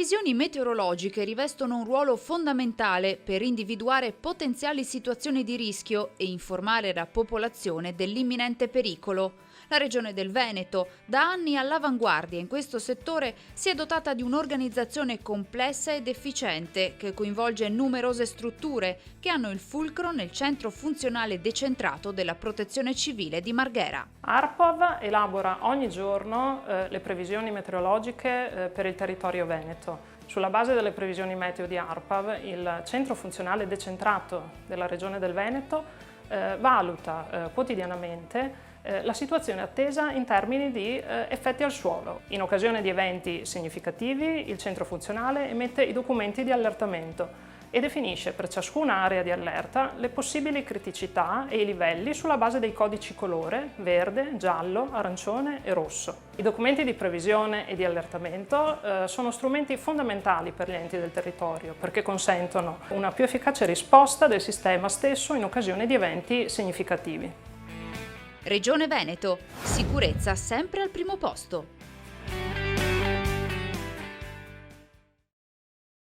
previsioni meteorologiche rivestono un ruolo fondamentale per individuare potenziali situazioni di rischio e informare la popolazione dell'imminente pericolo. La Regione del Veneto, da anni all'avanguardia in questo settore, si è dotata di un'organizzazione complessa ed efficiente che coinvolge numerose strutture che hanno il fulcro nel centro funzionale decentrato della Protezione Civile di Marghera. ARPAV elabora ogni giorno le previsioni meteorologiche per il territorio veneto. Sulla base delle previsioni meteo di ARPAV, il centro funzionale decentrato della Regione del Veneto valuta quotidianamente la situazione attesa in termini di effetti al suolo. In occasione di eventi significativi, il centro funzionale emette i documenti di allertamento e definisce per ciascuna area di allerta le possibili criticità e i livelli sulla base dei codici colore verde, giallo, arancione e rosso. I documenti di previsione e di allertamento sono strumenti fondamentali per gli enti del territorio perché consentono una più efficace risposta del sistema stesso in occasione di eventi significativi. Regione Veneto, sicurezza sempre al primo posto.